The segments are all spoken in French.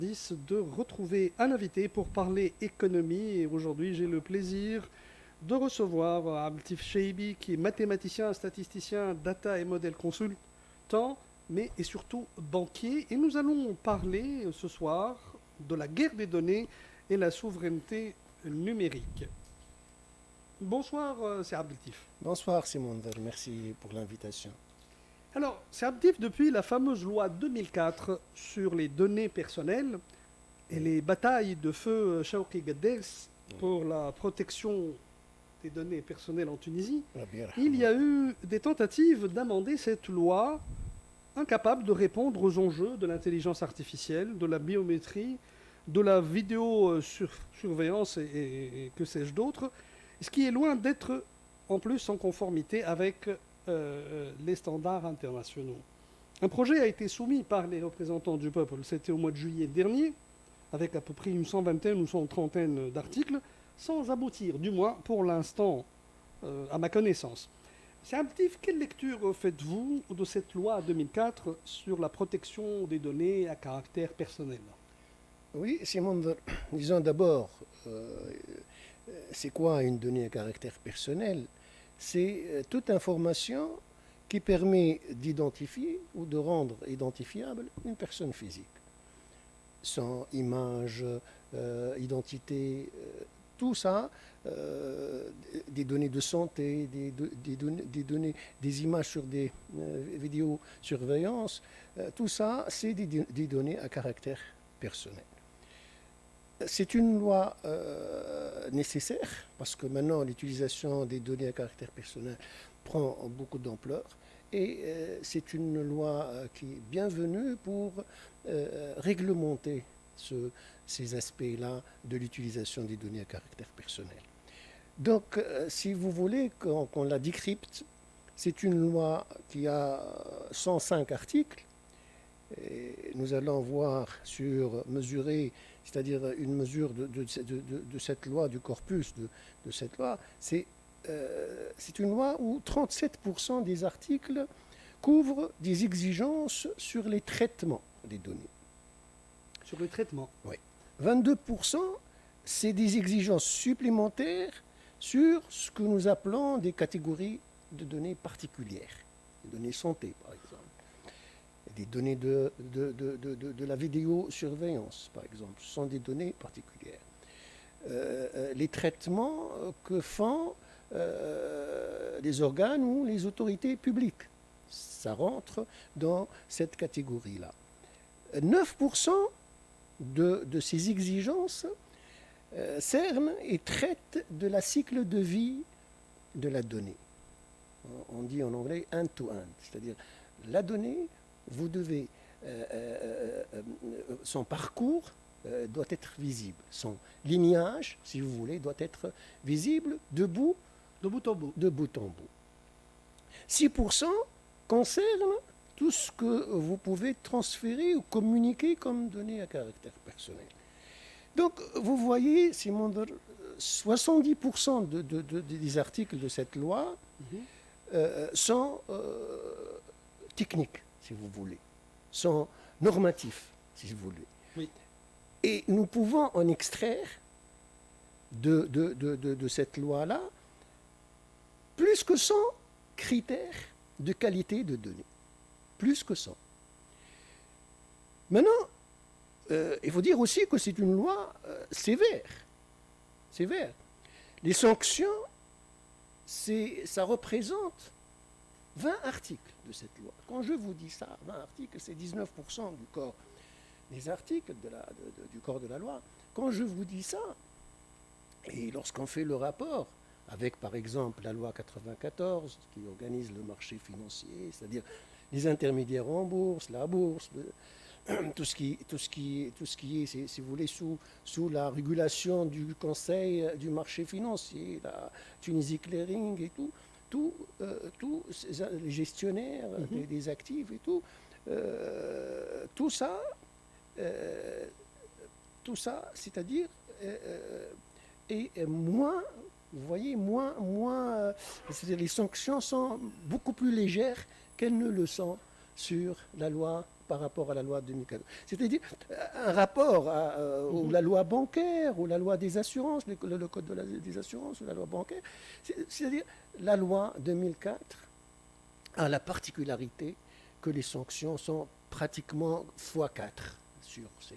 De retrouver un invité pour parler économie. Et aujourd'hui, j'ai le plaisir de recevoir Abdeltif Cheibi, qui est mathématicien, statisticien, data et modèle consultant, mais et surtout banquier. Et nous allons parler ce soir de la guerre des données et la souveraineté numérique. Bonsoir, c'est Abdeltif. Bonsoir Simonder, merci pour l'invitation. Alors, c'est Abdeltif depuis la fameuse loi 2004 sur les données personnelles et les batailles de feu Chawki Gadders pour la protection des données personnelles en Tunisie. Il y a eu des tentatives d'amender cette loi incapable de répondre aux enjeux de l'intelligence artificielle, de la biométrie, de la vidéosurveillance et que sais-je d'autre, ce qui est loin d'être en plus en conformité avec les standards internationaux. Un projet a été soumis par les représentants du peuple, c'était au mois de juillet dernier, avec à peu près une 120aine ou 130aine d'articles, sans aboutir, du moins pour l'instant, à ma connaissance. C'est un petit, quelle lecture faites-vous de cette loi 2004 sur la protection des données à caractère personnel? Oui, Simonder, disons d'abord, c'est quoi une donnée à caractère personnel? C'est toute information qui permet d'identifier ou de rendre identifiable une personne physique. Son image, identité, tout ça, des données de santé, des images sur des vidéosurveillance, tout ça, c'est des données à caractère personnel. C'est une loi nécessaire parce que maintenant l'utilisation des données à caractère personnel prend beaucoup d'ampleur et c'est une loi qui est bienvenue pour réglementer ces aspects-là de l'utilisation des données à caractère personnel. Donc, si vous voulez qu'on la décrypte, c'est une loi qui a 105 articles. Et nous allons voir sur mesurer, c'est-à-dire une mesure de cette loi, du corpus de cette loi. C'est une loi où 37% des articles couvrent des exigences sur les traitements des données. Sur le traitement? Oui. 22%, c'est des exigences supplémentaires sur ce que nous appelons des catégories de données particulières, les données santé par exemple, des données de la vidéosurveillance par exemple, ce sont des données particulières. Les traitements que font les organes ou les autorités publiques, ça rentre dans cette catégorie-là. 9% de ces exigences cernent et traitent de la cycle de vie de la donnée. On dit en anglais end-to-end, c'est-à-dire la donnée, vous devez, son parcours doit être visible, son lignage, si vous voulez, doit être visible de bout en bout. 6% concerne tout ce que vous pouvez transférer ou communiquer comme données à caractère personnel. Donc, vous voyez, Simon, 70% des articles de cette loi sont techniques, si vous voulez, sont normatifs, si vous voulez. Oui. Et nous pouvons en extraire de cette loi-là plus que 100 critères de qualité de données. Plus que 100. Maintenant, il faut dire aussi que c'est une loi sévère. Sévère. Les sanctions, ça représente 20 articles de cette loi. Quand je vous dis ça, 20 articles, c'est 19% du corps des articles du corps de la loi. Quand je vous dis ça, et lorsqu'on fait le rapport avec, par exemple, la loi 94 qui organise le marché financier, c'est-à-dire les intermédiaires en bourse, la bourse, tout ce qui est, si vous voulez, sous la régulation du Conseil du marché financier, la Tunisie Clearing et tous les gestionnaires des actifs et tout ça, c'est-à-dire est moins, vous voyez, les sanctions sont beaucoup plus légères qu'elles ne le sont sur la loi par rapport à la loi 2004. C'est-à-dire un rapport ou la loi bancaire, ou la loi des assurances, le code des assurances, ou la loi bancaire. C'est-à-dire la loi 2004 a la particularité que les sanctions sont pratiquement x4 sur ces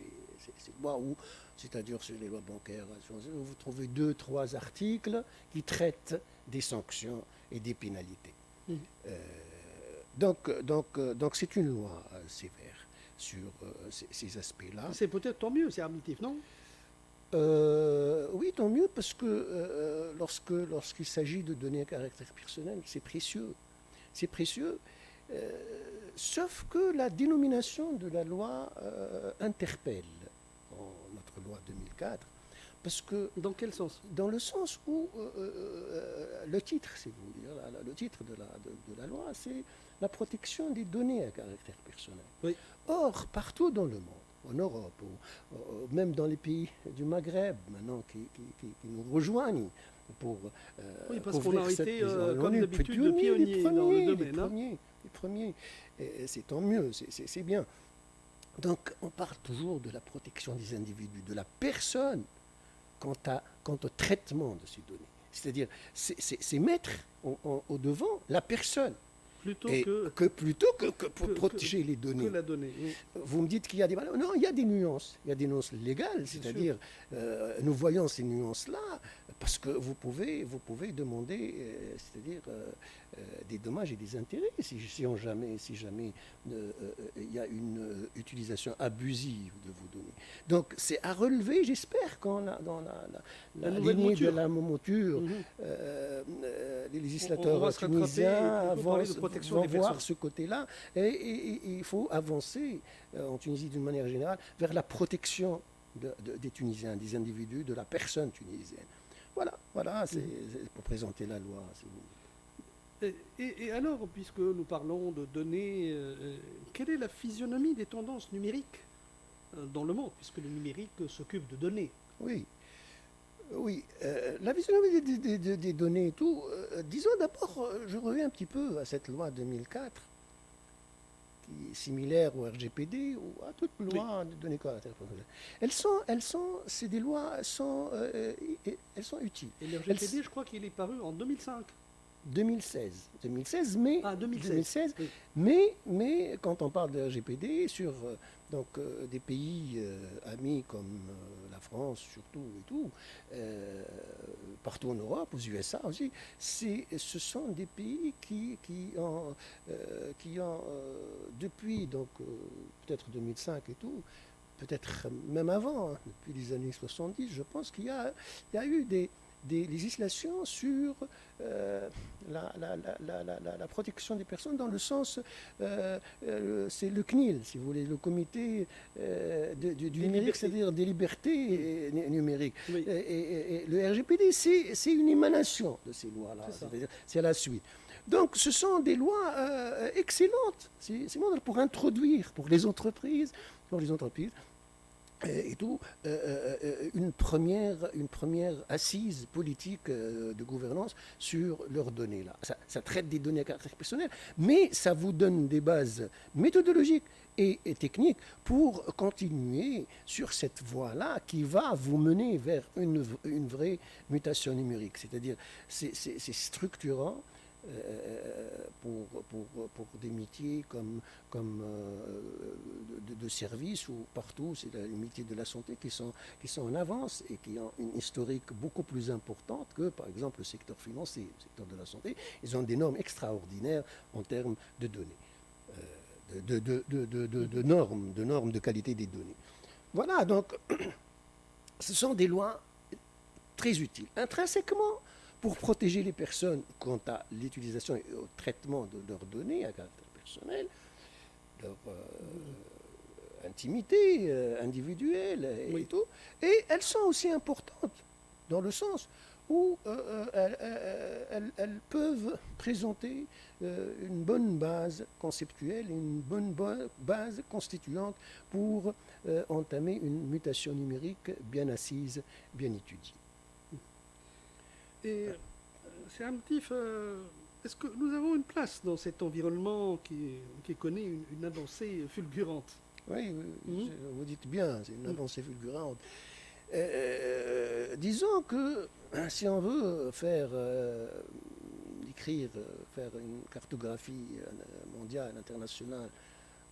lois, c'est-à-dire sur les lois bancaires. Vous trouvez 2-3 articles qui traitent des sanctions et des pénalités. Donc c'est une loi sévère sur ces aspects-là. C'est peut-être tant mieux, c'est admissif, non? Oui, tant mieux, parce que lorsqu'il s'agit de données à caractère personnel, c'est précieux. C'est précieux, sauf que la dénomination de la loi interpelle notre loi 2004. Parce que, dans quel sens? Dans le sens où le titre, si vous voulez, le titre de la loi, c'est la protection des données à caractère personnel. Oui. Or, partout dans le monde, en Europe, ou même dans les pays du Maghreb, maintenant, qui nous rejoignent pour oui, parce qu'on a été, comme d'habitude, les pionniers dans le domaine. Les premiers. Et c'est tant mieux, c'est bien. Donc, on parle toujours de la protection des individus, de la personne, quant au traitement de ces données. C'est-à-dire, c'est mettre au devant la personne. Plutôt que pour protéger les données. Que la donnée, oui. Vous me dites qu'il y a des... Non, il y a des nuances. Il y a des nuances légales, c'est-à-dire, nous voyons ces nuances-là, parce que vous pouvez demander, c'est-à-dire, des dommages et des intérêts, si jamais il y a une utilisation abusive de vos données. Donc, c'est à relever, j'espère, dans la lignée de la mouture, les législateurs tunisiens vont voir ce côté-là, et il faut avancer en Tunisie d'une manière générale vers la protection des Tunisiens, des individus, de la personne tunisienne. Voilà, c'est pour présenter la loi. Et alors, puisque nous parlons de données, quelle est la physionomie des tendances numériques dans le monde, puisque le numérique s'occupe de données? Oui, la physionomie des données et tout, disons d'abord, je reviens un petit peu à cette loi 2004, qui est similaire au RGPD ou à toute loi de données caractère personnel. C'est des lois, elles sont utiles. Et le RGPD, je crois qu'il est paru en 2005. 2016, mais, ah, 2016, oui. mais quand on parle de RGPD sur des pays amis comme la France surtout et tout, partout en Europe, aux USA aussi, ce sont des pays qui ont depuis peut-être 2005 et tout, peut-être même avant, depuis les années 70, je pense qu'il y a eu des législations sur la protection des personnes, dans le sens, c'est le CNIL, si vous voulez, le comité du numérique, c'est-à-dire des libertés numériques. Oui. Et le RGPD, c'est une émanation de ces lois-là, c'est la suite. Donc, ce sont des lois excellentes, pour introduire, pour les entreprises, et tout, une première assise politique de gouvernance sur leurs données. Là. Ça traite des données à caractère personnel, mais ça vous donne des bases méthodologiques et techniques pour continuer sur cette voie-là qui va vous mener vers une vraie mutation numérique. C'est-à-dire, c'est structurant. Pour des métiers comme de services, ou partout, c'est les métiers de la santé qui sont en avance et qui ont une historique beaucoup plus importante que, par exemple, le secteur financier, le secteur de la santé. Ils ont des normes extraordinaires en termes de données, de normes de qualité des données. Voilà, donc, ce sont des lois très utiles. Intrinsèquement, pour protéger les personnes quant à l'utilisation et au traitement de leurs données à caractère personnel, leur intimité individuelle et tout. Et elles sont aussi importantes dans le sens où elles peuvent présenter une bonne base conceptuelle, une bonne base constituante pour entamer une mutation numérique bien assise, bien étudiée. Et c'est un petit... Est-ce que nous avons une place dans cet environnement qui connaît une avancée fulgurante? Oui, Mhm. vous dites bien, c'est une avancée fulgurante. Disons que si on veut faire une cartographie mondiale, internationale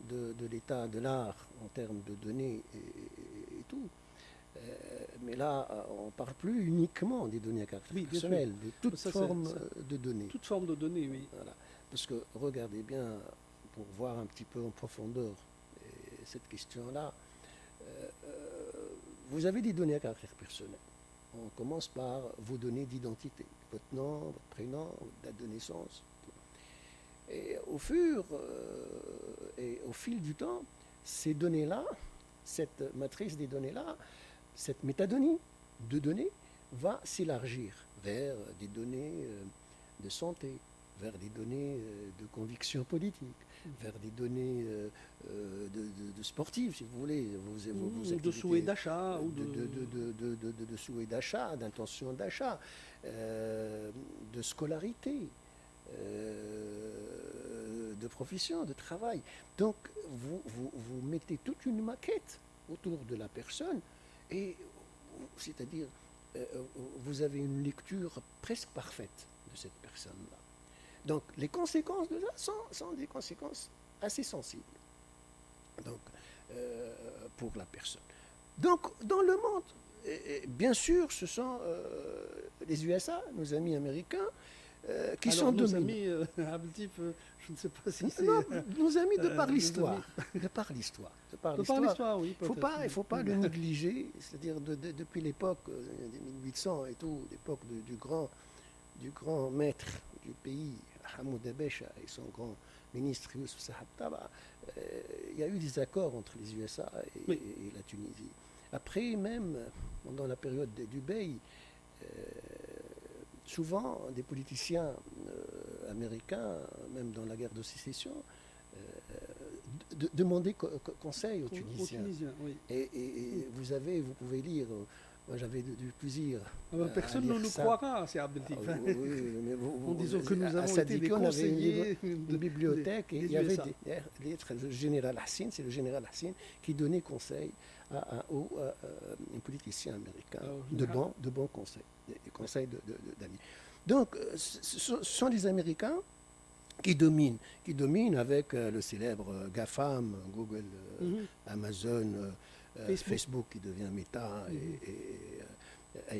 de l'état de l'art en termes de données et tout, mais là, on ne parle plus uniquement des données à caractère Oui, bien sûr. personnel, de toute Ça, forme ça- de données. toute forme de données, oui. Voilà. Parce que regardez bien, pour voir un petit peu en profondeur cette question-là, vous avez des données à caractère personnel. On commence par vos données d'identité, votre nom, votre prénom, votre date de naissance. Et au fil du temps, ces données-là, cette matrice des données-là, cette métadonnée de données va s'élargir vers des données de santé, vers des données de conviction politique, vers des données de sportives, si vous voulez, De souhait d'achat ou de souhait d'achat, d'intention d'achat, de scolarité, de profession, de travail. Donc, vous mettez toute une maquette autour de la personne, et c'est-à-dire, vous avez une lecture presque parfaite de cette personne-là. Donc, les conséquences de ça sont des conséquences assez sensibles. Donc, pour la personne. Donc, dans le monde, bien sûr, ce sont les USA, nos amis américains, qui sont nos dominants. amis, Abdeltif, je ne sais pas si c'est... Non, nos amis de par nos l'histoire. amis. De par l'histoire. De par l'histoire, oui, Il peut-être. ne faut pas le négliger, c'est-à-dire depuis l'époque des 1800 et tout, l'époque du grand maître du pays, Hamoud Abecha, et son grand ministre Youssef Sahab Taba, il y a eu des accords entre les USA et la Tunisie. Après, même pendant la période du Bey, souvent des politiciens américains, même dans la guerre de sécession, demandaient conseil aux Tunisiens. Oui. Et vous pouvez lire, moi j'avais du plaisir. Personne ne nous croira, c'est Abdeltif. En disant que nous avons été des conseillers une bibliothèque, et il y avait des lettres. Le général Hassin, c'est le général Hassin qui donnait conseil aux politiciens américains, de bons conseils, des conseils d'amis. Donc, ce sont les Américains qui dominent avec le célèbre GAFAM, Google, Amazon, Facebook qui devient Meta, et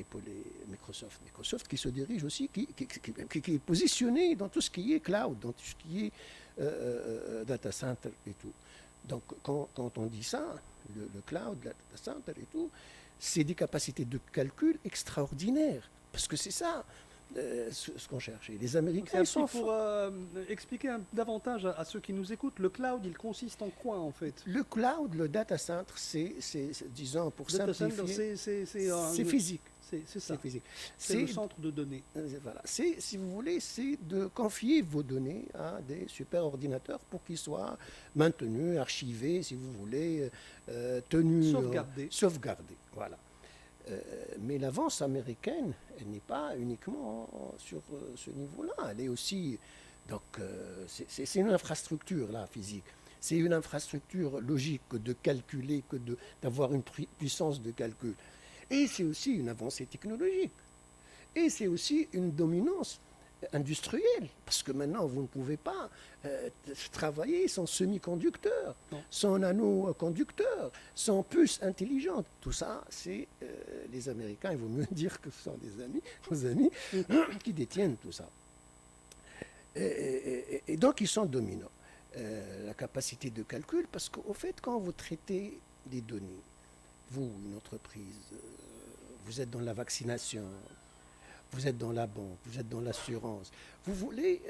Apple et Microsoft. Microsoft qui se dirige aussi, qui est positionné dans tout ce qui est cloud, dans tout ce qui est data center et tout. Donc, quand on dit ça, le cloud, le data center et tout, c'est des capacités de calcul extraordinaires. Parce que c'est ça ce qu'on cherchait. Les Américains sont pour expliquer davantage à ceux qui nous écoutent, le cloud, il consiste en quoi en fait? Le cloud, le data center, c'est disons, pour simplifier, c'est physique. C'est ça. Physique. C'est le centre de données. Voilà. Si vous voulez, c'est de confier vos données à des superordinateurs pour qu'ils soient maintenus, archivés, si vous voulez, tenus, sauvegardés. Voilà. Mais l'avance américaine, elle n'est pas uniquement sur ce niveau-là. Elle est aussi... Donc, c'est une infrastructure, là, physique. C'est une infrastructure logique que de calculer, d'avoir une puissance de calcul. Et c'est aussi une avancée technologique. Et c'est aussi une dominance industrielle. Parce que maintenant, vous ne pouvez pas travailler sans semi-conducteurs, sans nanoconducteurs, sans puces intelligentes. Tout ça, c'est les Américains, il vaut mieux dire que ce sont nos amis qui détiennent tout ça. Et donc, ils sont dominants. La capacité de calcul, parce qu'au fait, quand vous traitez des données, vous, une entreprise, vous êtes dans la vaccination, vous êtes dans la banque, vous êtes dans l'assurance, vous voulez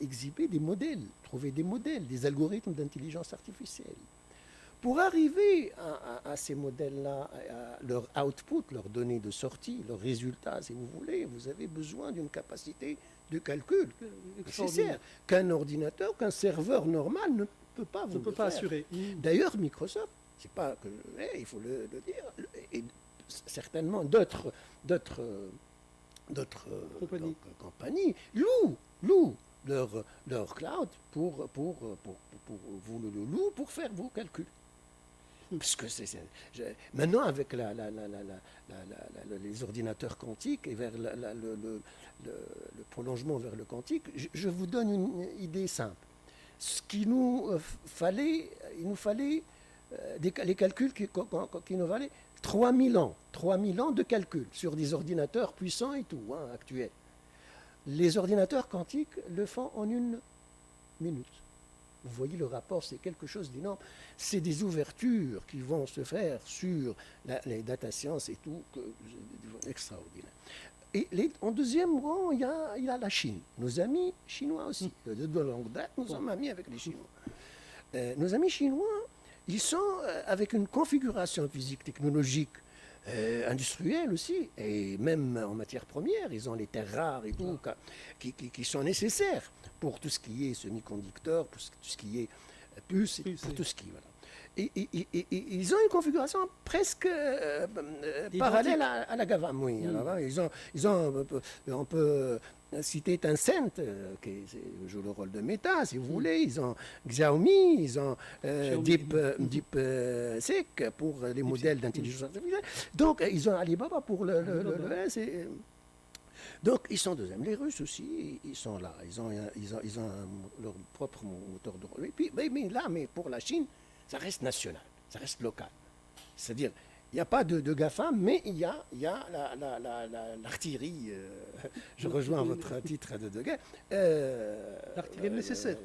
exhiber des modèles, trouver des modèles, des algorithmes d'intelligence artificielle. Pour arriver à ces modèles-là, à leur output, leurs données de sortie, leurs résultats, si vous voulez, vous avez besoin d'une capacité de calcul nécessaire qu'un ordinateur, qu'un serveur normal ne peut pas vous faire. Assurer. D'ailleurs, Microsoft, c'est pas que il faut le dire, et certainement d'autres d'autres Compagnie. compagnies louent leur cloud vous le louent pour faire vos calculs. Parce que maintenant, avec les ordinateurs quantiques et vers le prolongement vers le quantique, je vous donne une idée simple. Ce qu'il nous fallait, il nous fallait les calculs qui nous valaient 3000 ans. 3000 ans de calcul sur des ordinateurs puissants et tout, actuels. Les ordinateurs quantiques le font en 1 minute. Vous voyez le rapport, c'est quelque chose d'énorme. C'est des ouvertures qui vont se faire sur les data science et tout, extraordinaire. Et en deuxième rang, il y a la Chine. Nos amis chinois aussi. De longue date, nous sommes amis avec les Chinois. Nos amis chinois, ils sont avec une configuration physique, technologique, industrielle aussi, et même en matière première, ils ont les terres rares et tout, qui sont nécessaires pour tout ce qui est semi-conducteurs, pour tout ce qui est puces, pour tout ce qui est... Voilà. Et ils ont une configuration presque parallèle à la GAFAM. Oui. Alors, on peut citer Tencent, qui joue le rôle de Meta, si vous voulez. Ils ont Xiaomi, ils ont DeepSeek pour les modèles d'intelligence artificielle. Donc, ils ont Alibaba pour donc, ils sont deuxièmes. Les Russes aussi, ils sont là. Ils ont leur propre moteur de rôle. Et puis, mais pour la Chine, ça reste national, ça reste local. C'est-à-dire, il n'y a pas de GAFAM, mais il y a l'artillerie. Je rejoins votre titre de guerre. L'artillerie nécessaire.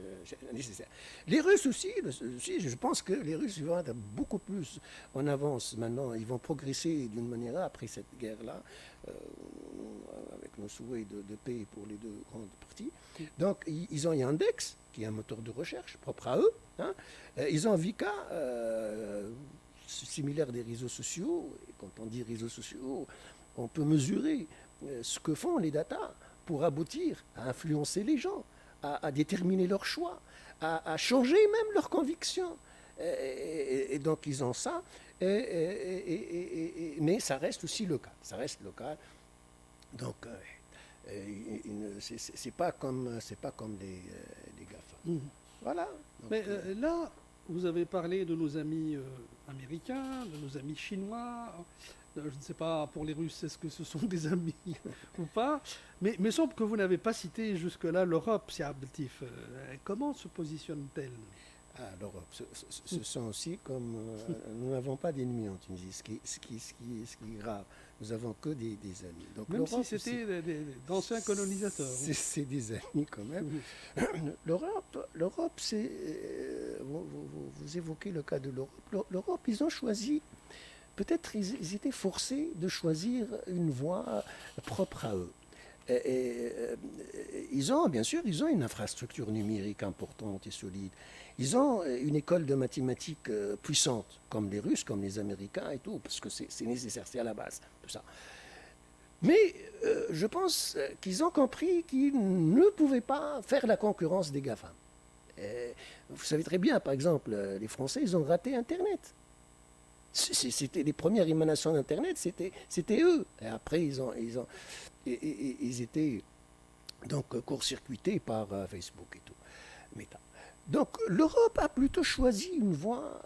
Les Russes aussi, je pense que les Russes vont être beaucoup plus en avance maintenant. Ils vont progresser d'une manière après cette guerre-là, avec nos souhaits de paix pour les deux grandes parties. Donc, ils ont Yandex, qui est un moteur de recherche propre à eux. Ils ont Vika, similaire des réseaux sociaux. Et quand on dit réseaux sociaux, on peut mesurer ce que font les data pour aboutir à influencer les gens, à déterminer leurs choix, à changer même leurs convictions. Et donc ils ont ça, mais ça reste aussi local. Ça reste local. Donc c'est pas comme les GAFA. Voilà. Donc, mais là, vous avez parlé de nos amis américains, de nos amis chinois. Je ne sais pas pour les Russes, est-ce que ce sont des amis ou pas. Mais il me semble que vous n'avez pas cité jusque-là l'Europe, si Abdeltif. Comment se positionne-t-elle? L'Europe, ce sont aussi comme... nous n'avons pas d'ennemis en Tunisie, ce qui est grave. Nous n'avons que des amis. Donc, même si c'était d'anciens colonisateurs. C'est des amis quand même. L'Europe, c'est... vous évoquez le cas de l'Europe. L'Europe, ils ont choisi... Peut-être ils étaient forcés de choisir une voie propre à eux. Ils ont une infrastructure numérique importante et solide. Ils ont une école de mathématiques puissante, comme les Russes, comme les Américains et tout, parce que c'est nécessaire, c'est à la base, tout ça. Mais je pense qu'ils ont compris qu'ils ne pouvaient pas faire la concurrence des GAFAM. Vous savez très bien, par exemple, les Français, ils ont raté Internet. C'était les premières émanations d'Internet, c'était eux. Et après, ils étaient donc court-circuités par Facebook et tout. Meta. Donc l'Europe a plutôt choisi une voie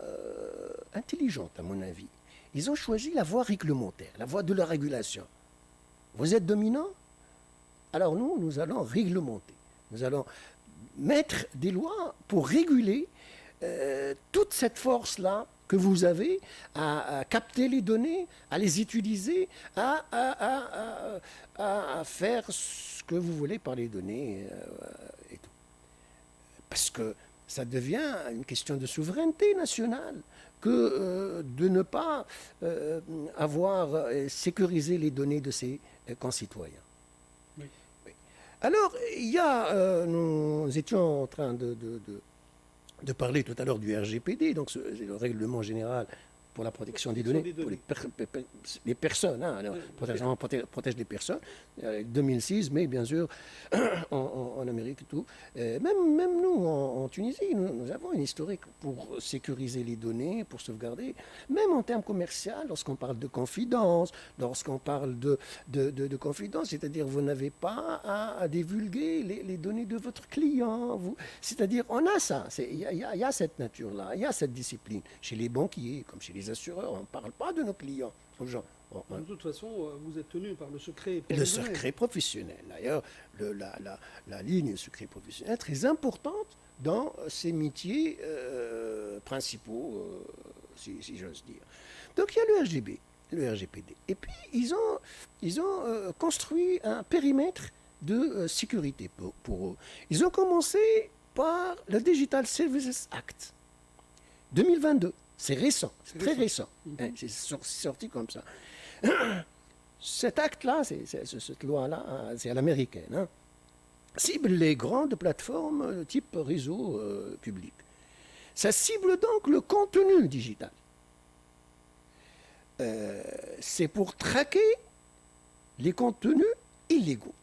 intelligente, à mon avis. Ils ont choisi la voie réglementaire, la voie de la régulation. Vous êtes dominant? Alors nous allons réglementer. Nous allons mettre des lois pour réguler toute cette force-là que vous avez à capter les données, à les utiliser, à faire ce que vous voulez par les données et tout. Parce que ça devient une question de souveraineté nationale que de ne pas avoir sécurisé les données de ses concitoyens. Oui. Oui. Alors, nous étions en train de parler tout à l'heure du RGPD, donc c'est le règlement général pour la protection des données, pour les personnes, hein, protège les personnes. 2006, mais bien sûr, en Amérique et tout. Même nous, en Tunisie, nous avons une historique pour sécuriser les données, pour sauvegarder. Même en termes commerciaux, lorsqu'on parle de confidence, confidence, c'est-à-dire vous n'avez pas à divulguer les données de votre client. C'est-à-dire, on a ça. Il y a cette nature-là, il y a cette discipline. Chez les banquiers, comme chez les assureurs, on ne parle pas de nos clients aux gens. De toute façon, vous êtes tenu par le secret professionnel. Le secret professionnel. D'ailleurs, la ligne secret professionnel est très importante dans ces métiers principaux, si j'ose dire. Donc il y a le RGPD. Et puis ils ont construit un périmètre de sécurité pour eux. Ils ont commencé par le Digital Services Act 2022. C'est récent, c'est très récent. Hein, c'est sorti comme ça. Cet acte-là, cette loi-là, c'est à l'américaine, hein, cible les grandes plateformes type réseau public. Ça cible donc le contenu digital. C'est pour traquer les contenus illégaux.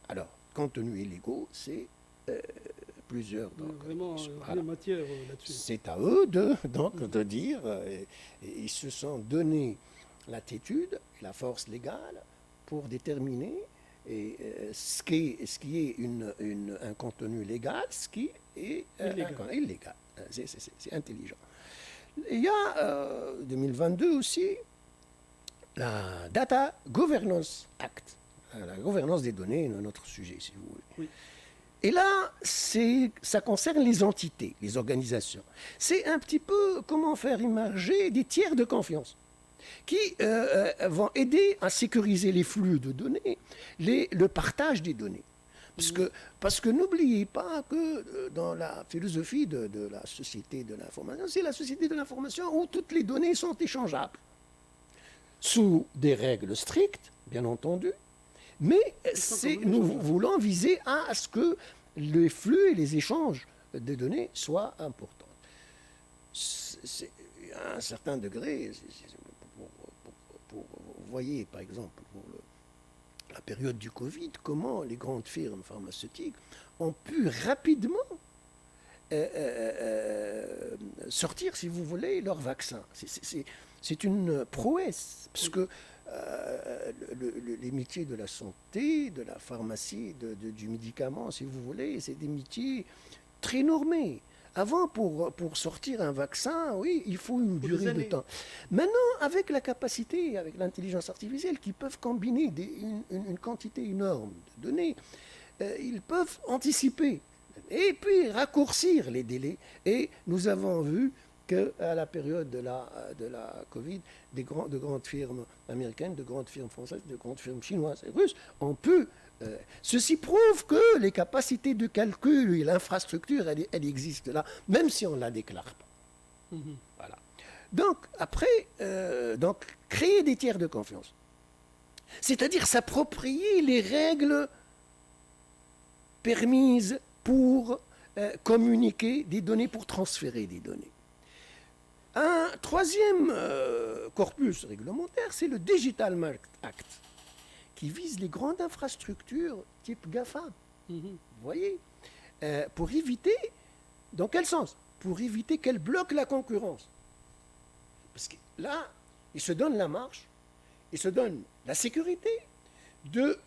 Alors, contenus illégaux, c'est plusieurs. Donc, vraiment, voilà. Matière là-dessus. C'est à eux de dire, ils se sont donné l'attitude, la force légale pour déterminer ce qui est un contenu légal, ce qui est illégal. C'est intelligent. Il y a 2022 aussi la Data Governance Act, la gouvernance des données, notre sujet, si vous voulez. Oui. Et là, ça concerne les entités, les organisations. C'est un petit peu comment faire émerger des tiers de confiance qui vont aider à sécuriser les flux de données, le partage des données. Parce que n'oubliez pas que dans la philosophie de la société de l'information, c'est la société de l'information où toutes les données sont échangeables. Sous des règles strictes, bien entendu, mais nous voulons viser à ce que les flux et les échanges de données soient importants. À un certain degré, vous voyez par exemple pour la période du Covid, comment les grandes firmes pharmaceutiques ont pu rapidement sortir, si vous voulez, leur vaccin. C'est une prouesse, parce que les métiers de la santé, de la pharmacie, du médicament, si vous voulez, c'est des métiers très normés. Avant, pour sortir un vaccin, oui, il faut une durée de temps. Maintenant, avec la capacité, avec l'intelligence artificielle, qui peuvent combiner une quantité énorme de données, ils peuvent anticiper et puis raccourcir les délais. Et nous avons vu qu'à la période de la Covid, de grandes firmes américaines, de grandes firmes françaises, de grandes firmes chinoises et russes ont pu... ceci prouve que les capacités de calcul et l'infrastructure, elle existe là, même si on ne la déclare pas. Voilà. Donc, après, créer des tiers de confiance. C'est-à-dire s'approprier les règles permises pour communiquer des données, pour transférer des données. Un troisième corpus réglementaire, c'est le Digital Market Act, qui vise les grandes infrastructures type GAFA. Vous voyez, pour éviter, dans quel sens? Pour éviter qu'elles bloquent la concurrence. Parce que là, ils se donnent la marche, ils se donnent la sécurité de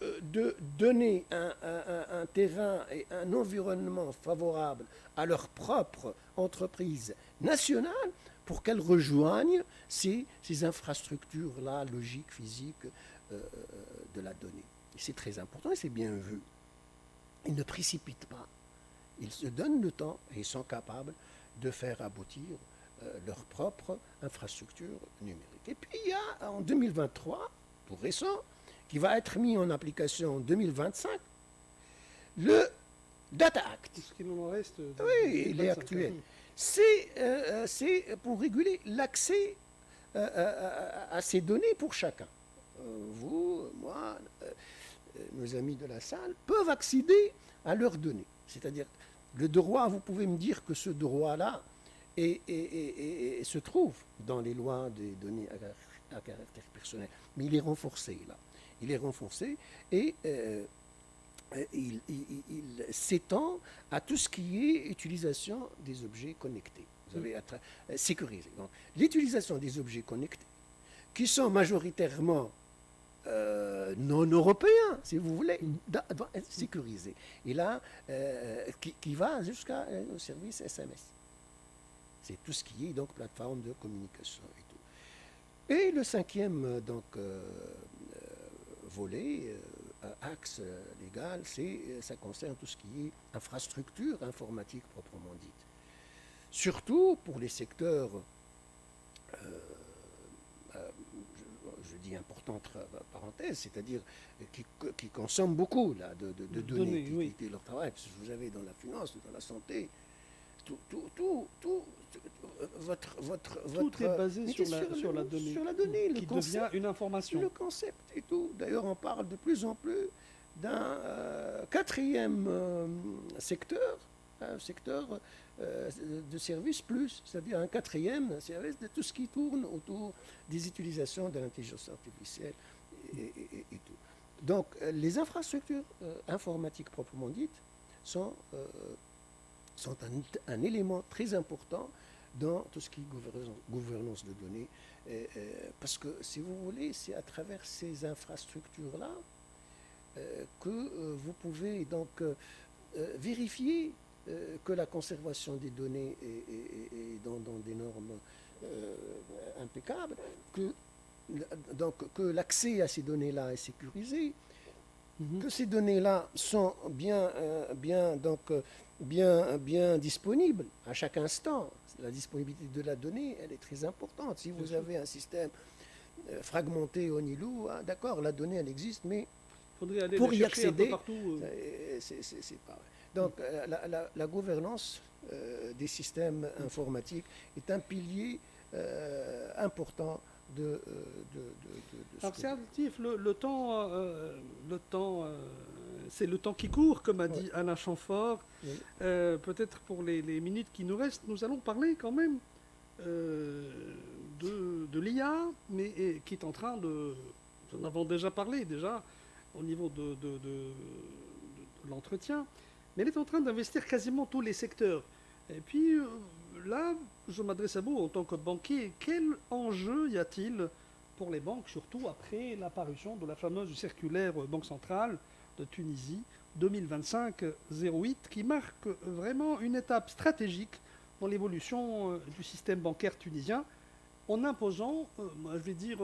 donner un terrain et un environnement favorable à leur propre entreprise nationale pour qu'elles rejoignent ces infrastructures-là, logiques, physiques, de la donnée. Et c'est très important et c'est bien vu. Ils ne précipitent pas. Ils se donnent le temps et ils sont capables de faire aboutir leur propre infrastructure numérique. Et puis il y a en 2023, tout récent, qui va être mis en application en 2025, le Data Act. Ce qu'il en reste. Oui, il est actuel. C'est pour réguler l'accès à ces données pour chacun. Vous, moi, nos amis de la salle peuvent accéder à leurs données. C'est-à-dire, le droit, vous pouvez me dire que ce droit-là et se trouve dans les lois des données à caractère personnel. Mais il est renforcé là. Il est renforcé et il s'étend à tout ce qui est utilisation des objets connectés. Vous avez sécurisé. Donc, l'utilisation des objets connectés, qui sont majoritairement non européens, si vous voulez, doit être sécurisé. Et là, qui va jusqu'au service SMS. C'est tout ce qui est donc plateforme de communication et tout. Et le cinquième volet, axe légal, ça concerne tout ce qui est infrastructure informatique proprement dite. Surtout pour les secteurs, je dis important entre parenthèses, c'est-à-dire qui consomment beaucoup là, de données, oui. qui leur travail. Parce que vous avez dans la finance, dans la santé, tout est basé sur la donnée. Sur la donnée, qui devient une information. Le concept et tout. D'ailleurs, on parle de plus en plus d'un quatrième secteur, un secteur de service plus, c'est-à-dire un quatrième service de tout ce qui tourne autour des utilisations de l'intelligence artificielle et tout. Donc, les infrastructures informatiques proprement dites sont un élément très important dans tout ce qui est gouvernance de données. Parce que, si vous voulez, c'est à travers ces infrastructures-là que vous pouvez donc vérifier que la conservation des données est dans des normes impeccables, que l'accès à ces données-là est sécurisé, que ces données-là sont bien disponibles à chaque instant. La disponibilité de la donnée, elle est très importante. Si vous avez un système fragmenté au Nilou, d'accord, la donnée, elle existe, mais pour y accéder, c'est pas vrai. Donc, la gouvernance des systèmes informatiques est un pilier important de Alors, c'est relatif. Le temps, c'est le temps qui court, comme a dit Alain Chamfort. Oui. Peut-être pour les minutes qui nous restent, nous allons parler quand même de l'IA, mais qui est en train de... Nous en avons déjà parlé, au niveau de l'entretien. Mais elle est en train d'investir quasiment tous les secteurs. Et puis là, je m'adresse à vous en tant que banquier. Quel enjeu y a-t-il pour les banques, surtout après l'apparition de la fameuse circulaire Banque centrale de Tunisie 2025-08, qui marque vraiment une étape stratégique dans l'évolution du système bancaire tunisien, en imposant, je vais dire,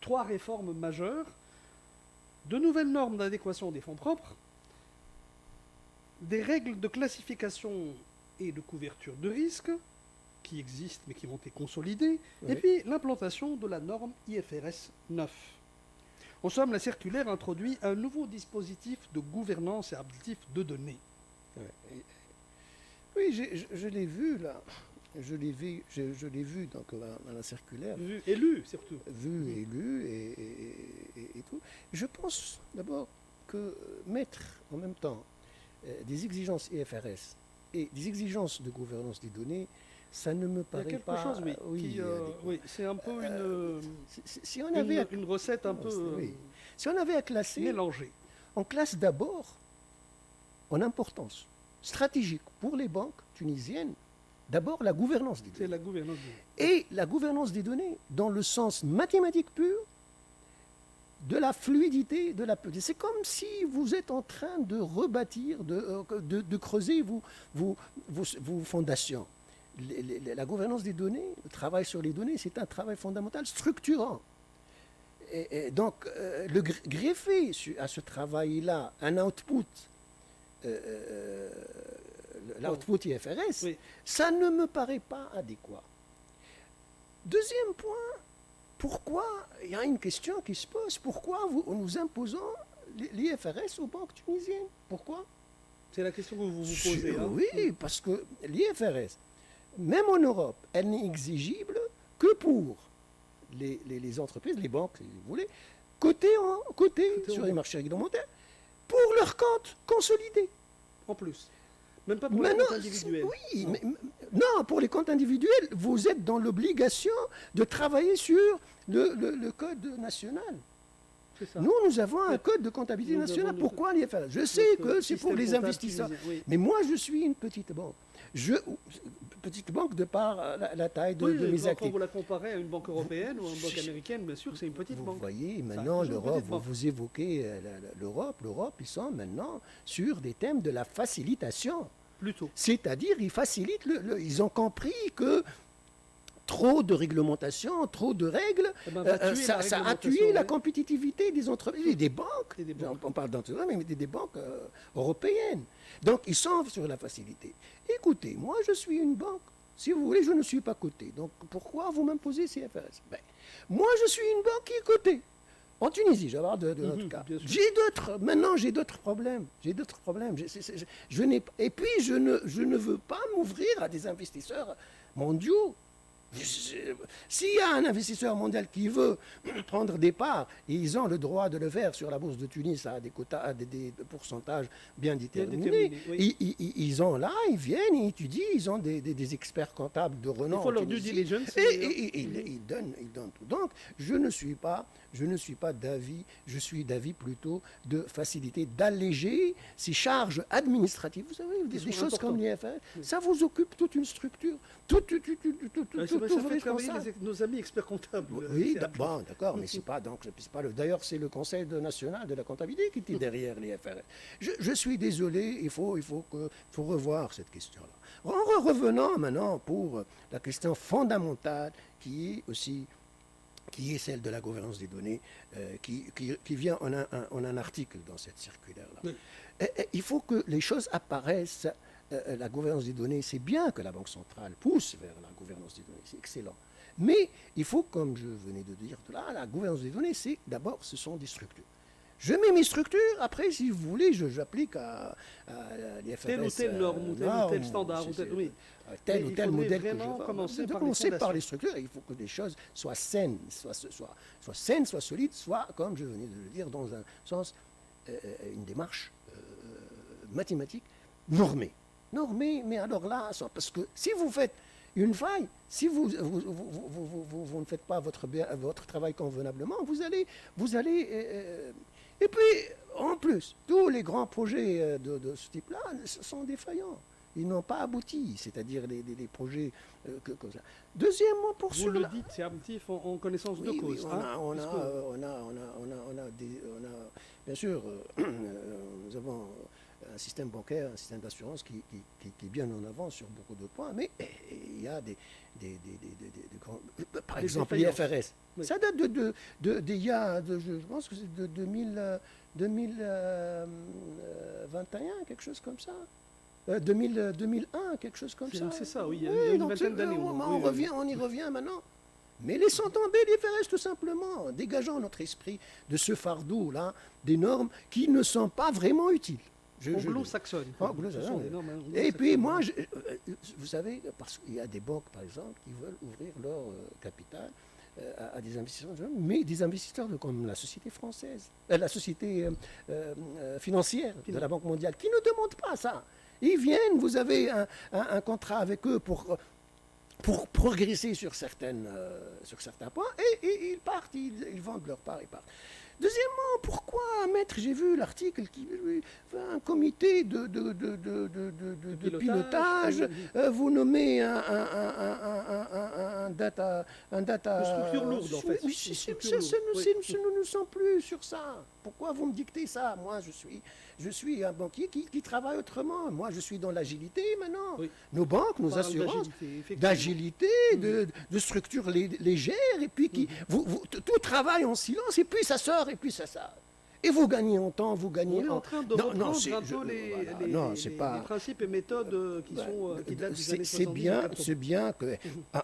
3 réformes majeures, de nouvelles normes d'adéquation des fonds propres, des règles de classification et de couverture de risque qui existent mais qui vont être consolidées, et puis l'implantation de la norme IFRS 9. En somme, la circulaire introduit un nouveau dispositif de gouvernance et arbitratif de données. Oui, je l'ai vu là. Je l'ai vu donc, dans la circulaire. Vu et lu surtout. Vu et lu et tout. Je pense d'abord que mettre en même temps des exigences IFRS et des exigences de gouvernance des données, ça ne me paraît quelque pas... chose, oui, c'est un peu si on avait une recette un peu si on avait à classer, mélangée. On classe d'abord en importance stratégique pour les banques tunisiennes, d'abord la gouvernance des données. C'est la gouvernance des données. Et la gouvernance des données dans le sens mathématique pur de la fluidité de la... C'est comme si vous êtes en train de rebâtir, de creuser vos fondations. La gouvernance des données, le travail sur les données, c'est un travail fondamental, structurant. Et donc, le greffer à ce travail-là, un output, l'output IFRS, ça ne me paraît pas adéquat. Deuxième point, pourquoi, il y a une question qui se pose, pourquoi nous imposons l'IFRS aux banques tunisiennes? Pourquoi? C'est la question que vous vous posez. Oui, parce que l'IFRS, même en Europe, elle n'est exigible que pour les entreprises, les banques, si vous voulez, cotées sur les marchés réglementaires, pour leur compte consolidé. En plus. Même pas pour les comptes individuels. Oui, Non, pour les comptes individuels, vous êtes dans l'obligation de travailler sur le code national. C'est ça. Nous avons un code de comptabilité Nous nationale. avons Pourquoi l'IFRS? Je sais que c'est pour système les comptable investisseurs. tunisien, oui. Mais moi, je suis une petite banque. Petite banque de par la taille de mes Quand actifs. vous la comparez à une banque européenne ou à une banque américaine, bien sûr, c'est une petite Vous banque. voyez, Ça maintenant, reste toujours une l'Europe, petite banque. vous évoquez l'Europe. L'Europe, ils sont maintenant sur des thèmes de la facilitation. Plutôt. C'est-à-dire, ils facilitent, ils ont compris que trop de réglementation, trop de règles, Eh ben, va tuer la ça a réglementation, tué la oui. compétitivité des entreprises et des banques. Et des banques. On parle d'entreprises, mais des banques européennes. Donc, ils sont sur la facilité. Écoutez, moi, je suis une banque. Si vous voulez, je ne suis pas cotée. Donc, pourquoi vous m'imposez CFRS? Ben, moi, je suis une banque qui est cotée. En Tunisie, je vais avoir de notre cas. bien sûr. Maintenant, j'ai d'autres problèmes. J'ai d'autres problèmes. Et puis, je ne veux pas m'ouvrir à des investisseurs mondiaux. S'il y a un investisseur mondial qui veut prendre des parts, et ils ont le droit de le faire sur la bourse de Tunis à des quotas, à des pourcentages bien déterminés, oui. ils ont là, ils viennent, ils étudient, ils ont des experts comptables de renom. Il faut en leur due Tunisie, diligence. et ils donnent tout. Donc, je ne suis pas d'avis, je suis d'avis plutôt de faciliter, d'alléger ces charges administratives. Vous savez, des choses importantes. comme l'IFRS, ça vous occupe toute une structure, tout Ça vos fait travailler responsables. nos amis experts comptables. Oui, bon, d'accord, mais c'est pas donc, c'est pas d'ailleurs, c'est le Conseil national de la comptabilité qui était derrière l'IFRS. Je suis désolé, il faut revoir cette question-là. Revenons maintenant pour la question fondamentale qui est celle de la gouvernance des données, qui vient en un article dans cette circulaire-là. Oui. Il faut que les choses apparaissent. La gouvernance des données, c'est bien que la Banque centrale pousse vers la gouvernance des données, c'est excellent. Mais il faut, comme je venais de dire, la gouvernance des données, ce sont des structures. Je mets mes structures, après, si vous voulez, j'applique à l'IFRS. Telle ou telle norme, ou tel ou tel standard, oui. Tel Mais ou il tel faudrait modèle vraiment commencer par les commencer par fondations. les structures. Il faut que les choses soient saines, soient saines, soient solides, soient, comme je venais de le dire, dans un sens, une démarche mathématique normée. Normée, mais alors là, parce que si vous faites une faille, si vous ne faites pas votre travail convenablement, vous allez et puis, en plus, tous les grands projets de ce type-là sont défaillants. Ils n'ont pas abouti, c'est-à-dire les projets comme ça. Deuxièmement, pour Vous cela... le dites, c'est un petit en connaissance de cause. Bien sûr, nous avons un système bancaire, un système d'assurance qui est bien en avant sur beaucoup de points, mais il y a des grands... Par exemple, l'IFRS. Oui. Ça date je pense que c'est de 2021, quelque chose comme ça. 2001, quelque chose comme ça. C'est ça, oui, il y a une vingtaine d'années. On y revient maintenant. Mais laissons tomber l'IFRS tout simplement. Dégageons notre esprit de ce fardeau-là, des normes qui ne sont pas vraiment utiles. Anglo-saxonne. Et puis moi, vous savez, parce qu'il y a des banques, par exemple, qui veulent ouvrir leur capital à des investisseurs, mais des investisseurs comme la société française, la société financière de la Banque mondiale, qui ne demandent pas ça. Ils viennent, vous avez un contrat avec eux pour progresser sur certains points, et ils partent, ils vendent leur part et partent. Deuxièmement, pourquoi mettre, j'ai vu l'article qui fait un comité de pilotage, vous nommez un data... Une structure lourde, en fait. Nous ne sommes plus sur ça. Pourquoi vous me dictez ça? Moi, je suis un banquier qui travaille autrement. Moi, je suis dans l'agilité maintenant. Oui. Nos banques, nos assurances, d'agilité, de structures légères, et puis tout travaille en silence, et puis ça sort, et puis ça sort. Et vous gagnez en temps, vous gagnez... On est en train de reprendre les principes et méthodes qui datent des années 70. C'est bien que,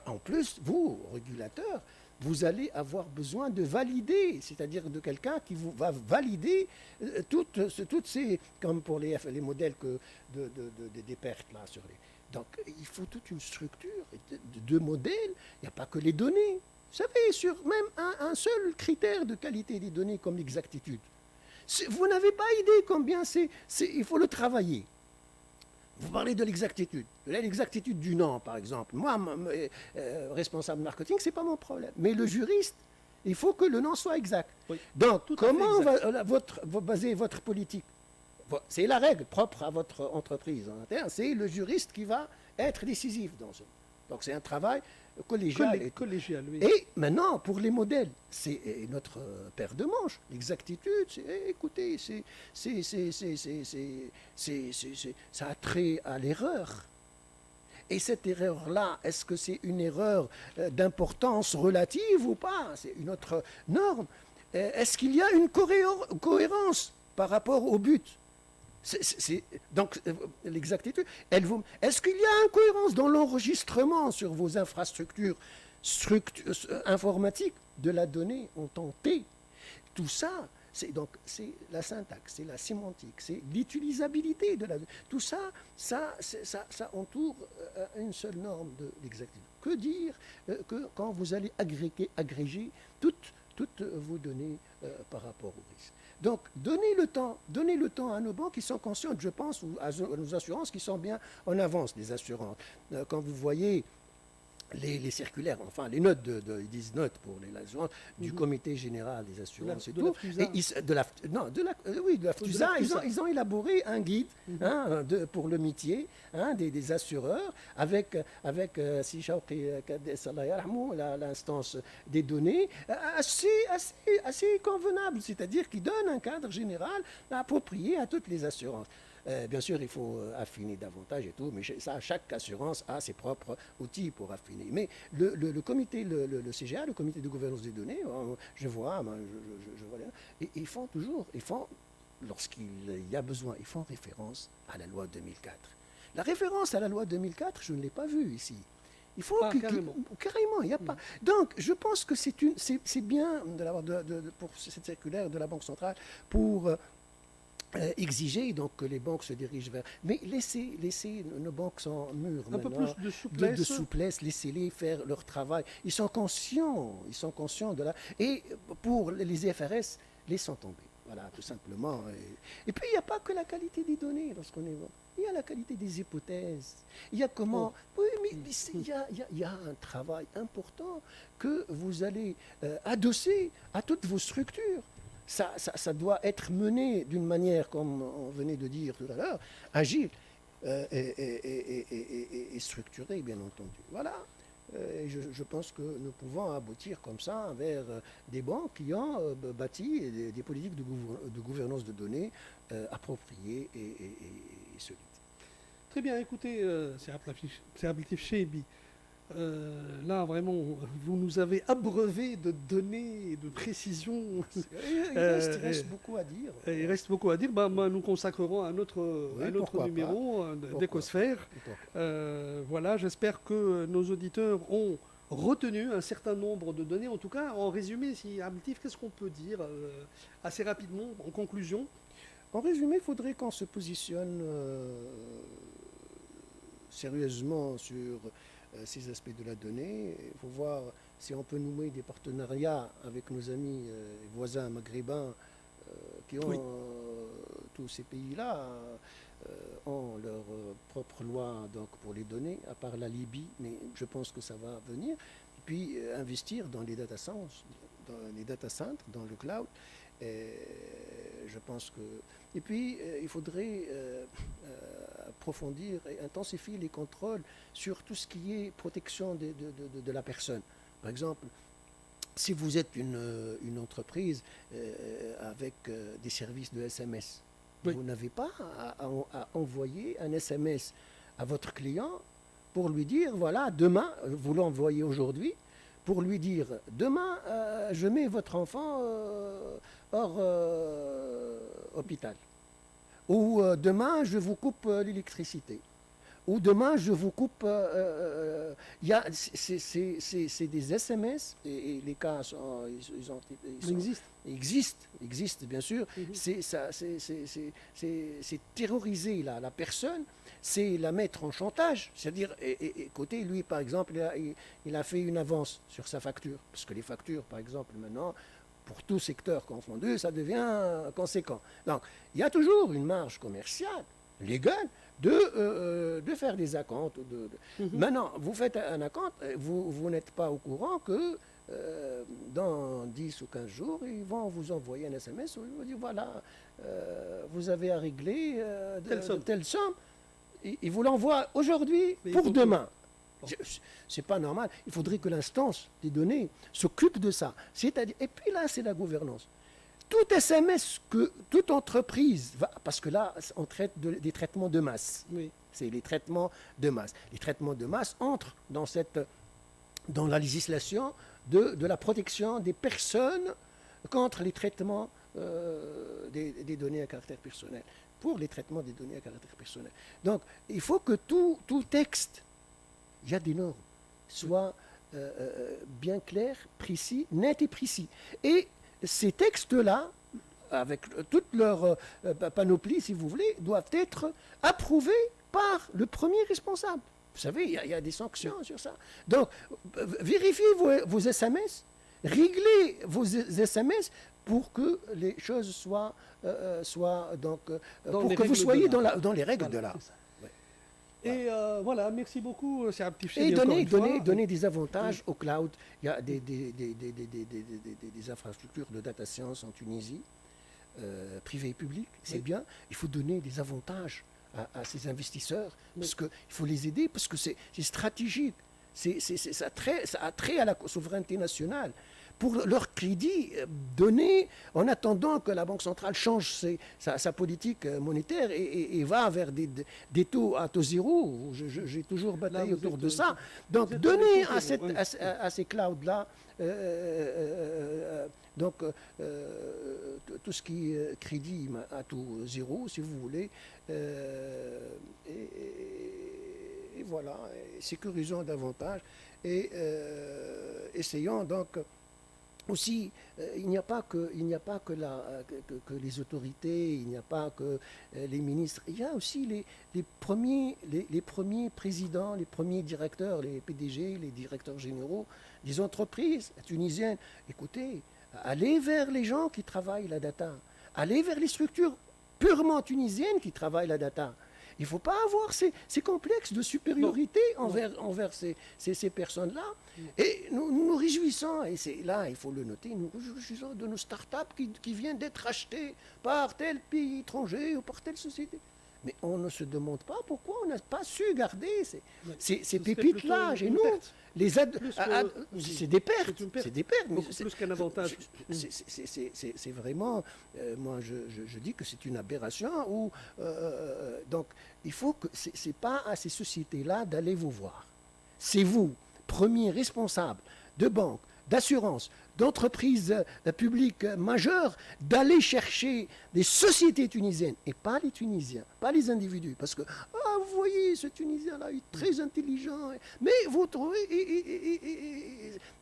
en plus, vous, régulateurs, vous allez avoir besoin de valider, c'est-à-dire de quelqu'un qui va valider toutes ces, comme pour les modèles des pertes là sur les. Donc il faut toute une structure de modèles. Il n'y a pas que les données. Vous savez, sur même un seul critère de qualité des données comme l'exactitude. Vous n'avez pas idée combien il faut le travailler. Vous parlez de l'exactitude. L'exactitude du nom, par exemple. Moi, responsable marketing, ce n'est pas mon problème. Mais le juriste, il faut que le nom soit exact. Oui, donc, tout à comment fait va baser votre politique? C'est la règle propre à votre entreprise en interne. C'est le juriste qui va être décisif dans ce. Donc, c'est un travail collégial. Collégial, oui. Et maintenant, pour les modèles, c'est notre paire de manches. L'exactitude, écoutez, ça a trait à l'erreur. Et cette erreur-là, est-ce que c'est une erreur d'importance relative ou pas? C'est une autre norme. Est-ce qu'il y a une cohérence par rapport au but? Donc, l'exactitude, est-ce qu'il y a une cohérence dans l'enregistrement sur vos infrastructures informatiques de la donnée en temps T? Tout ça, c'est la syntaxe, c'est la sémantique, c'est l'utilisabilité de la donnée. Tout ça, ça entoure une seule norme de l'exactitude. Que dire que quand vous allez agréger toutes vos données par rapport au risque? Donc, donnez le temps à nos banques qui sont conscientes, je pense, ou à nos assurances qui sont bien en avance, les assurances. Quand vous voyez les circulaires, enfin les notes, ils disent notes pour les assurances, du comité général des assurances et tout. De la FTUSA, ils ont élaboré un guide pour le métier des assureurs avec si Shawqi Kaddes, Allah yarhamou, l'instance des données, assez convenable, c'est-à-dire qui donne un cadre général approprié à toutes les assurances. Bien sûr, il faut affiner davantage et tout, mais ça, chaque assurance a ses propres outils pour affiner. Mais le comité, le CGA, le comité de gouvernance des données, je vois ils font toujours, lorsqu'il y a besoin, ils font référence à la loi 2004. La référence à la loi 2004, je ne l'ai pas vue ici. Il faut carrément, il n'y a pas. Donc, je pense que c'est bien pour cette circulaire de la Banque centrale pour exiger donc que les banques se dirigent vers. Mais laissez nos banques sont mûres. Un peu plus de souplesse. De souplesse, laissez-les faire leur travail. Ils sont conscients de la. Et pour les IFRS, laissons tomber. Voilà, tout simplement. Et puis, il n'y a pas que la qualité des données lorsqu'on évoque. Il y a la qualité des hypothèses. Il y a comment. Oui, mais il y a un travail important que vous allez adosser à toutes vos structures. Ça doit être mené d'une manière, comme on venait de dire tout à l'heure, agile et structurée, bien entendu. Voilà. Je pense que nous pouvons aboutir comme ça vers des banques qui ont bâti des politiques de gouvernance de données appropriées et solides. Très bien, écoutez, c'est Abdelatif Cheibi. Là, vraiment, vous nous avez abreuvé de données et de précisions. Il reste beaucoup à dire. Il reste beaucoup à dire. Nous consacrerons un autre numéro d'Ecosphère. Voilà, j'espère que nos auditeurs ont retenu un certain nombre de données. En tout cas, en résumé, Abdelatif, qu'est-ce qu'on peut dire assez rapidement, en conclusion? En résumé, il faudrait qu'on se positionne sérieusement sur ces aspects de la donnée. Il faut voir si on peut nouer des partenariats avec nos amis et voisins maghrébins qui ont tous ces pays-là ont leur propre loi donc, pour les données, à part la Libye, mais je pense que ça va venir. Et puis investir dans les data centers, dans le cloud. Je pense que. Et puis, il faudrait approfondir et intensifier les contrôles sur tout ce qui est protection de la personne. Par exemple, si vous êtes une entreprise avec des services de SMS, vous n'avez pas à envoyer un SMS à votre client pour lui dire, voilà, demain, vous l'envoyez aujourd'hui, pour lui dire, demain, je mets votre enfant hors hôpital. Ou demain, je vous coupe l'électricité. Ou demain, je vous coupe... c'est des SMS, et les cas existent, bien sûr. C'est terroriser la personne, c'est la mettre en chantage. C'est-à-dire, écoutez, lui, par exemple, il a fait une avance sur sa facture. Parce que les factures, par exemple, maintenant, pour tout secteur confondu, ça devient conséquent. Donc, il y a toujours une marge commerciale, légale, de faire des acomptes. Mhm. Maintenant, vous faites un acompte, vous n'êtes pas au courant que dans 10 ou 15 jours, ils vont vous envoyer un SMS où ils vont dire voilà, vous avez à régler telle somme. Ils vous l'envoient aujourd'hui Mais il pour faut demain. Bon. C'est pas normal. Il faudrait que l'instance des données s'occupe de ça. C'est-à-dire, et puis là, c'est la gouvernance. Tout SMS que toute entreprise va, parce que là, on traite des traitements de masse. Oui. C'est les traitements de masse. Les traitements de masse entrent dans la législation de la protection des personnes contre les traitements des données à caractère personnel, pour les traitements des données à caractère personnel. Donc, il faut que tout texte, il y a des normes, soit bien clair, précis, net et précis. Et ces textes-là, avec toute leur panoplie, si vous voulez, doivent être approuvés par le premier responsable. Vous savez, il y a des sanctions sur ça. Donc, vérifiez vos SMS, réglez vos SMS pour que les choses soient donc, pour que vous soyez dans les règles de l'art. Et voilà, merci beaucoup, c'est un petit Et donner des avantages au cloud. Il y a des infrastructures de data science en Tunisie, privées et publiques, c'est bien. Il faut donner des avantages à ces investisseurs, parce qu'il faut les aider, parce que c'est stratégique. Ça a trait à la souveraineté nationale. Pour leur crédit donné, en attendant que la Banque centrale change sa politique monétaire et va vers des taux à taux zéro. J'ai toujours bataillé autour de ça. Donc, donner à ces clouds-là tout ce qui est crédit à taux zéro, si vous voulez, et voilà, sécurisons davantage et essayons donc. Aussi, il n'y a pas que les autorités, il n'y a pas que les ministres, il y a aussi les premiers présidents, les premiers directeurs, les PDG, les directeurs généraux des entreprises tunisiennes. Écoutez, allez vers les gens qui travaillent la data, allez vers les structures purement tunisiennes qui travaillent la data. Il ne faut pas avoir ces complexes de supériorité envers ces personnes-là. Et nous nous réjouissons, et c'est là, il faut le noter, nous nous réjouissons de nos startups qui viennent d'être achetées par tel pays étranger ou par telle société. Mais on ne se demande pas pourquoi on n'a pas su garder ces pépites-là chez nous. C'est des pertes. C'est des pertes. Beaucoup plus qu'un avantage. C'est vraiment, moi je dis que c'est une aberration. Donc il faut que, c'est pas à ces sociétés-là d'aller vous voir. C'est vous, premier responsable de banque, d'assurance, d'entreprises publiques majeures, d'aller chercher des sociétés tunisiennes, et pas les Tunisiens, pas les individus, parce que, vous voyez, ce Tunisien-là, il est très intelligent, mais vous trouvez,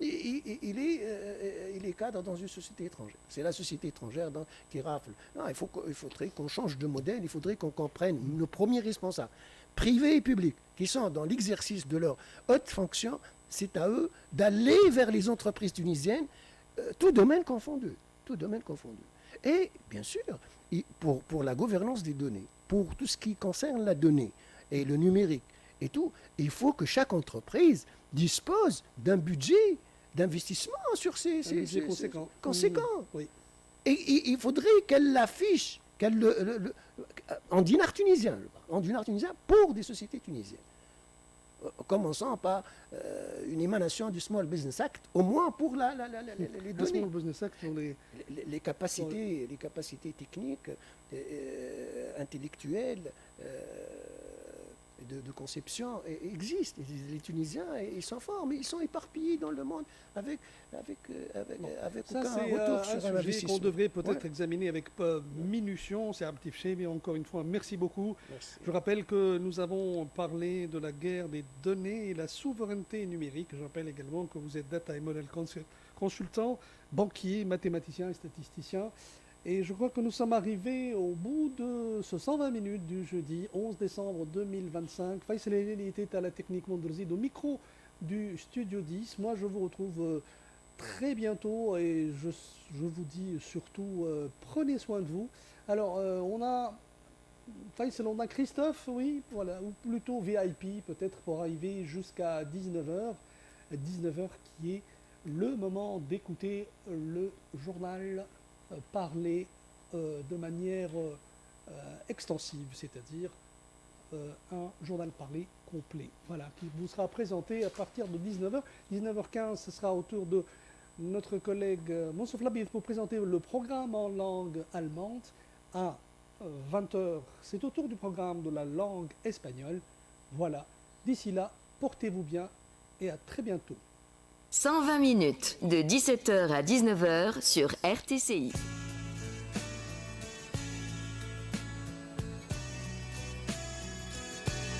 il est cadre dans une société étrangère. C'est la société étrangère qui rafle. Non, il faudrait qu'on change de modèle, il faudrait qu'on comprenne nos premiers responsables, privés et publics, qui sont dans l'exercice de leur haute fonction. C'est à eux d'aller vers les entreprises tunisiennes, tout domaine confondu. Et bien sûr, pour la gouvernance des données, pour tout ce qui concerne la donnée et le numérique et tout, il faut que chaque entreprise dispose d'un budget d'investissement sur ces conséquents. Oui. Et il faudrait qu'elle l'affiche, en dinar tunisien, pour des sociétés tunisiennes. Commençant par une émanation du Small Business Act, au moins pour les données. Small Business Act, les capacités techniques, intellectuelles, de conception existent. Les Tunisiens, ils sont forts, mais ils sont éparpillés dans le monde avec aucun retour sur un sujet qu'on devrait peut-être examiner avec minution. C'est un petit fait, mais encore une fois, merci beaucoup. Merci. Je rappelle que nous avons parlé de la guerre des données et la souveraineté numérique. Je rappelle également que vous êtes data et model consultant, banquier, mathématicien et statisticien. Et je crois que nous sommes arrivés au bout de ce 120 minutes du jeudi 11 décembre 2025. Faisal Eleni était à la technique Mondrzid au micro du Studio 10. Moi, je vous retrouve très bientôt et je vous dis surtout, prenez soin de vous. Alors, on a selon d'un Christophe, oui, voilà, ou plutôt VIP, peut-être pour arriver jusqu'à 19h. 19h qui est le moment d'écouter le journal parler de manière extensive, c'est-à-dire un journal parlé complet, voilà, qui vous sera présenté à partir de 19h. 19h15, ce sera au tour de notre collègue Monsouf Labib pour présenter le programme en langue allemande. À 20h, c'est au tour du programme de la langue espagnole. Voilà, d'ici là, portez-vous bien et à très bientôt. 120 minutes de 17h à 19h sur RTCI.